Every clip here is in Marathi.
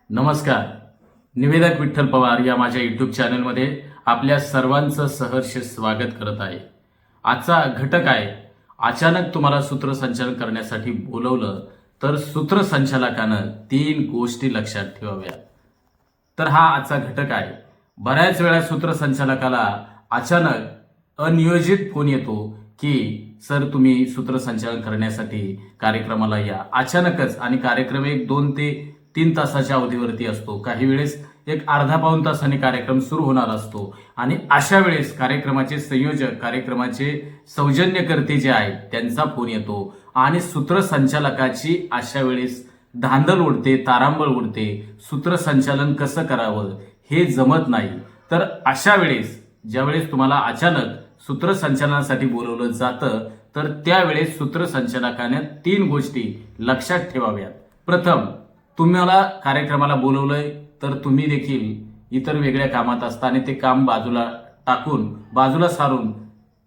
नमस्कार. निवेदक विठ्ठल पवार या माझ्या यूट्यूब चॅनलमध्ये आपल्या सर्वांचं सहर्ष स्वागत करत आहे. आजचा घटक आहे, अचानक तुम्हाला सूत्रसंचालन करण्यासाठी बोलवलं तर सूत्रसंचालकानं 3 गोष्टी लक्षात ठेवाव्या. तर हा आजचा घटक आहे. बऱ्याच वेळा सूत्रसंचालकाला अचानक अनियोजित फोन येतो की सर तुम्ही सूत्रसंचालन करण्यासाठी कार्यक्रमाला या. अचानकच, आणि कार्यक्रम एक 2 ते 3 तासाच्या अवधीवरती असतो. काही वेळेस एक अर्धा पाऊण तासाने कार्यक्रम सुरू होणार असतो आणि अशा वेळेस कार्यक्रमाचे संयोजक, कार्यक्रमाचे सौजन्यकर्ते जे आहेत त्यांचा फोन येतो आणि सूत्रसंचालकाची अशा वेळेस धांदल उडते, तारांबळ उडते. सूत्रसंचालन कसं करावं हे जमत नाही. तर अशा वेळेस ज्यावेळेस तुम्हाला अचानक सूत्रसंचालनासाठी बोलवलं जातं तर त्यावेळेस सूत्रसंचालकाने 3 गोष्टी लक्षात ठेवाव्यात. प्रथम, तुम्हाला कार्यक्रमाला बोलवलंय तर तुम्ही देखील इतर वेगळ्या कामात असता आणि ते काम बाजूला सारून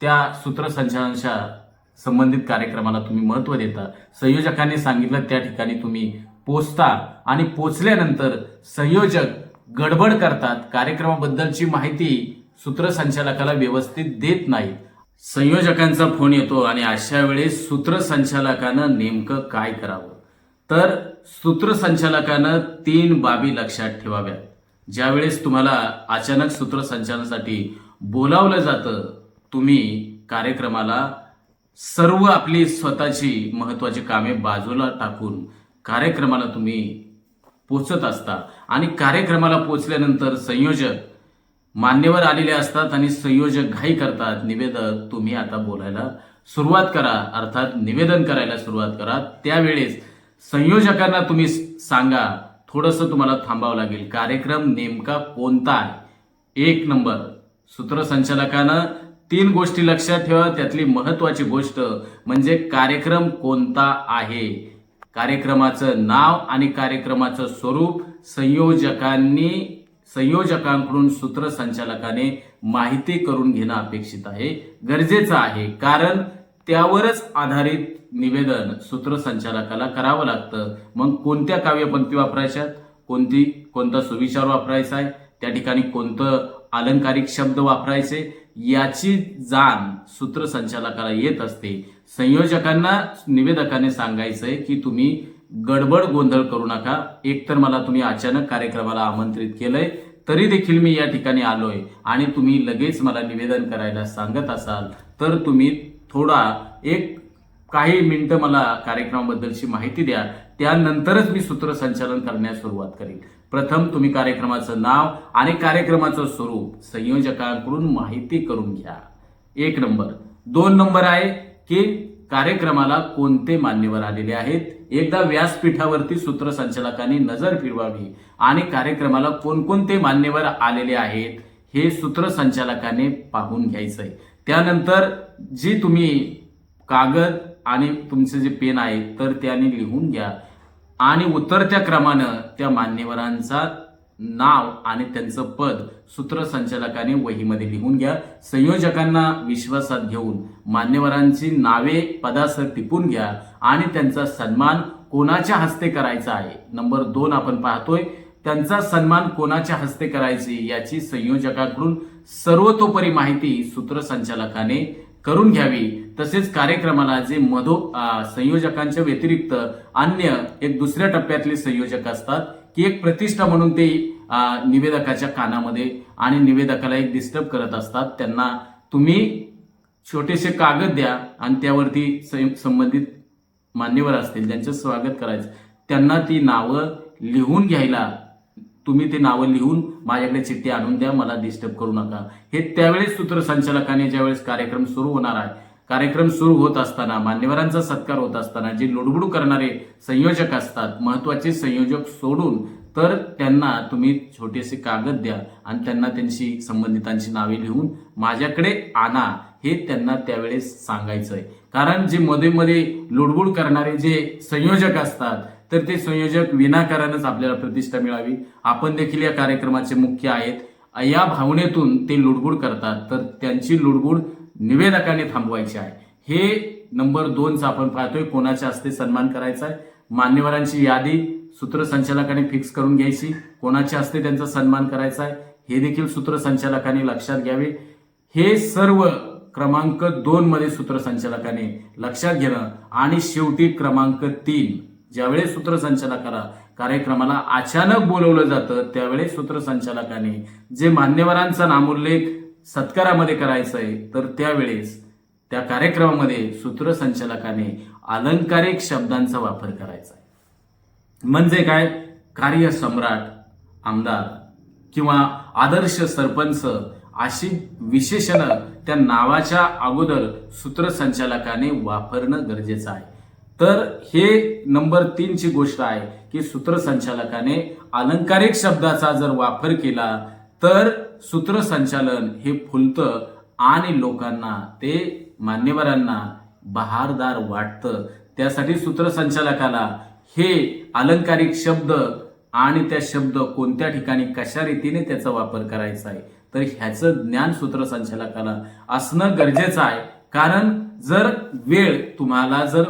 त्या सूत्रसंचालनाच्या संबंधित कार्यक्रमाला तुम्ही महत्त्व देता. संयोजकांनी सांगितलं त्या ठिकाणी तुम्ही पोचता आणि पोचल्यानंतर संयोजक गडबड करतात, कार्यक्रमाबद्दलची माहिती सूत्रसंचालकाला व्यवस्थित देत नाहीत. संयोजकांचा फोन येतो आणि अशा वेळेस सूत्रसंचालकानं नेमकं काय करावं? तर सूत्रसंचालकानं 3 बाबी लक्षात ठेवाव्यात. ज्यावेळेस तुम्हाला अचानक सूत्रसंचालनासाठी बोलावलं जातं, तुम्ही कार्यक्रमाला सर्व आपली स्वतःची महत्त्वाची कामे बाजूला टाकून कार्यक्रमाला तुम्ही पोचत असता आणि कार्यक्रमाला पोचल्यानंतर संयोजक मान्यवर आलेले असतात आणि संयोजक घाई करतात. निवेदक तुम्ही आता बोलायला सुरुवात करा, अर्थात निवेदन करायला सुरुवात करा. त्यावेळेस संयोजकांना तुम्ही सांगा थोडंसं तुम्हाला थांबावं लागेल, कार्यक्रम नेमका कोणता आहे. 1 नंबर, सूत्रसंचालकानं 3 गोष्टी लक्षात ठेवा. त्यातली महत्त्वाची गोष्ट म्हणजे कार्यक्रम कोणता आहे. कार्यक्रमाचं नाव आणि कार्यक्रमाचं स्वरूप संयोजकांकडून सूत्रसंचालकाने माहिती करून घेणं अपेक्षित आहे, गरजेचं आहे. कारण त्यावरच आधारित निवेदन सूत्रसंचालकाला करावं लागतं. मग कोणत्या काव्यपंक्ती वापरायच्यात, कोणता सुविचार वापरायचा आहे, त्या ठिकाणी कोणतं अलंकारिक शब्द वापरायचे, याची जाण सूत्रसंचालकाला येत असते. संयोजकांना निवेदकाने सांगायचंय की तुम्ही गडबड गोंधळ करू नका. एकतर मला तुम्ही अचानक कार्यक्रमाला आमंत्रित केलंय, तरी देखील मी या ठिकाणी आलोय आणि तुम्ही लगेच मला निवेदन करायला सांगत असाल तर तुम्ही काही मिनिटं मला कार्यक्रमाबद्दलची माहिती द्या, त्यानंतरच मी सूत्रसंचालन करण्यास सुरुवात करेन. प्रथम तुम्ही कार्यक्रमाचं नाव आणि कार्यक्रमाचं स्वरूप संयोजकांकडून माहिती करून घ्या. 1 नंबर. 2 नंबर आहे की कार्यक्रमाला कोणते मान्यवर आलेले आहेत. एकदा व्यासपीठावरती सूत्रसंचालकांनी नजर फिरवावी आणि कार्यक्रमाला कोणकोणते मान्यवर आलेले आहेत हे सूत्रसंचालकाने पाहून घ्यायचंय. त्यानंतर जी तुम्ही कागद आणि तुमचे जे पेन आहे तर त्याने लिहून घ्या आणि उतरत्या क्रमानं त्या मान्यवरांचा नाव आणि त्यांचं पद सूत्रसंचालकाने वहीमध्ये लिहून घ्या. संयोजकांना विश्वासात घेऊन मान्यवरांची नावे पदासर टिपून घ्या आणि त्यांचा सन्मान कोणाच्या हस्ते करायचा आहे. नंबर 2 आपण पाहतोय, त्यांचा सन्मान कोणाच्या हस्ते करायची याची संयोजकांकडून सर्वतोपरी माहिती सूत्रसंचालकाने करून घ्यावी. तसेच कार्यक्रमाला जे संयोजकांच्या व्यतिरिक्त अन्य एक दुसऱ्या टप्प्यातले संयोजक असतात की एक प्रतिष्ठा म्हणून ते निवेदकाच्या कानामध्ये आणि निवेदकाला एक डिस्टर्ब करत असतात, त्यांना तुम्ही छोटेसे कागद द्या आणि त्यावरती संबंधित मान्यवर असतील त्यांचं स्वागत करायचं. त्यांना ती नावं लिहून घ्यायला तुम्ही ते नावं लिहून माझ्याकडे चिठ्ठी आणून द्या, मला डिस्टर्ब करू नका. हे त्यावेळेस सूत्रसंचालकाने ज्यावेळेस कार्यक्रम सुरू होणार आहे, कार्यक्रम सुरू होत असताना मान्यवरांचा सत्कार होत असताना जे लुडबुड करणारे संयोजक असतात, महत्वाचे संयोजक सोडून, तर त्यांना तुम्ही छोटेसे कागद द्या आणि त्यांना त्यांची संबंधितांची नावे लिहून माझ्याकडे आणा, हे त्यांना त्यावेळेस सांगायचंय. कारण जे मध्ये लुडबुड करणारे जे संयोजक असतात तर ते संयोजक विनाकारणच आपल्याला प्रतिष्ठा मिळावी, आपण देखील या कार्यक्रमाचे मुख्य आहेत, या भावनेतून ते लुडबुड करतात. तर त्यांची लुडबुड निवेदकाने थांबवायची आहे. हे नंबर 2चा आपण पाहतोय. कोणाच्या हस्ते सन्मान करायचा आहे, मान्यवरांची यादी सूत्रसंचालकाने फिक्स करून घ्यायची, कोणाच्या हस्ते त्यांचा सन्मान करायचा आहे हे देखील सूत्रसंचालकाने लक्षात घ्यावे. हे सर्व क्रमांक 2 मध्ये सूत्रसंचालकाने लक्षात घेणं आणि शेवटी क्रमांक 3 ज्यावेळेस सूत्रसंचालकाला कार्यक्रमाला अचानक बोलवलं जातं त्यावेळेस सूत्रसंचालकाने जे मान्यवरांचा नामोल्लेख सत्कारामध्ये करायचा आहे तर त्यावेळेस त्या कार्यक्रमामध्ये सूत्रसंचालकाने अलंकारिक शब्दांचा वापर करायचा आहे. म्हणजे काय, कार्यसम्राट, आमदार किंवा आदर्श सरपंच अशी विशेषणं त्या नावाच्या अगोदर सूत्रसंचालकाने वापरणं गरजेचं आहे. तर हे नंबर 3 ची गोष्ट आहे की सूत्रसंचालकाने अलंकारिक शब्दाचा जर वापर केला तर सूत्रसंचालन हे फुलतं आणि लोकांना ते मान्यवरांना बहारदार वाटतं. त्यासाठी सूत्रसंचालकाला हे अलंकारिक शब्द आणि त्या शब्द कोणत्या ठिकाणी कशा रीतीने त्याचा वापर करायचा आहे तर ह्याचं ज्ञान सूत्रसंचालकाला असणं गरजेचं आहे. कारण जर वेळ तुम्हाला जर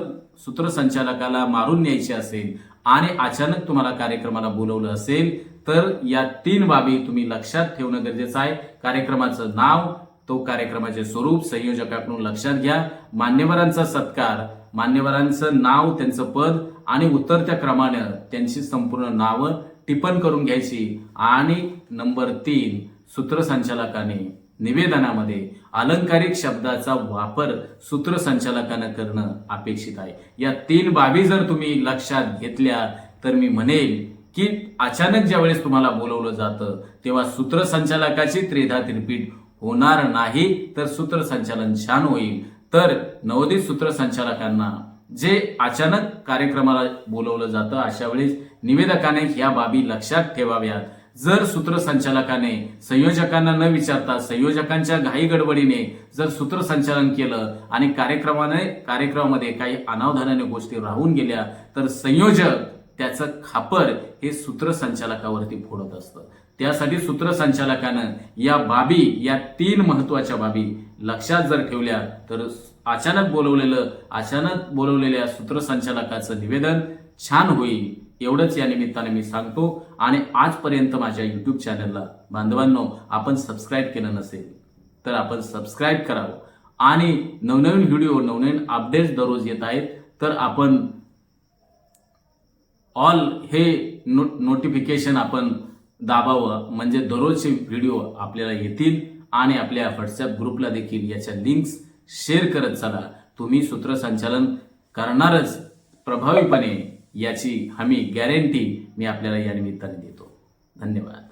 सूत्रसंचालकाला मारून न्यायची असेल आणि अचानक तुम्हाला कार्यक्रमाला बोलवलं असेल तर या 3 बाबी तुम्ही लक्षात ठेवणं गरजेचं आहे. कार्यक्रमाचं नाव, तो कार्यक्रमाचे स्वरूप संयोजकाकडून लक्षात घ्या, मान्यवरांचा सत्कार, मान्यवरांचं नाव, त्यांचं पद आणि उतरत्या क्रमानं त्यांची संपूर्ण नावं टिप्पण करून घ्यायची. आणि नंबर 3 सूत्रसंचालकाने निवेदनामध्ये अलंकारिक शब्दाचा वापर सूत्रसंचालकानं करणं अपेक्षित आहे. या 3 बाबी जर तुम्ही लक्षात घेतल्या तर मी म्हणेल की अचानक ज्यावेळेस तुम्हाला बोलवलं जातं तेव्हा सूत्रसंचालकाची त्रेधा तिरपीट होणार नाही तर सूत्रसंचालन छान होईल. तर नवोदित सूत्रसंचालकांना जे अचानक कार्यक्रमाला बोलवलं जातं अशा वेळेस निवेदकाने ह्या बाबी लक्षात ठेवाव्यात. जर सूत्रसंचालकाने संयोजकांना न विचारता संयोजकांच्या घाई गडबडीने जर सूत्रसंचालन केलं आणि कार्यक्रमामध्ये काही अनावधानाने गोष्टी राहून गेल्या तर संयोजक त्याचं खापर हे सूत्रसंचालकावरती फोडत असतं. त्यासाठी सूत्रसंचालकानं या बाबी, या 3 महत्वाच्या बाबी लक्षात जर ठेवल्या तर अचानक बोलवलेल्या सूत्रसंचालकाचं निवेदन छान होईल. एवढंच या निमित्ताने मी सांगतो. आणि आजपर्यंत माझ्या YouTube चॅनलला बांधवांनो आपण सबस्क्राईब केलं नसेल तर आपण सबस्क्राईब करावं आणि नवनवीन व्हिडिओ, नवनवीन अपडेट्स दररोज येत आहेत तर आपण ऑल हे नोटिफिकेशन आपण दाबावं म्हणजे दररोजचे व्हिडिओ आपल्याला येतील. आणि आपल्या व्हॉट्सअप ग्रुपला देखील याच्या लिंक्स शेअर करत चला. तुम्ही सूत्रसंचालन करणारच प्रभावीपणे याची हमी, गॅरंटी मी आपल्याला या निमित्ताने देतो. धन्यवाद.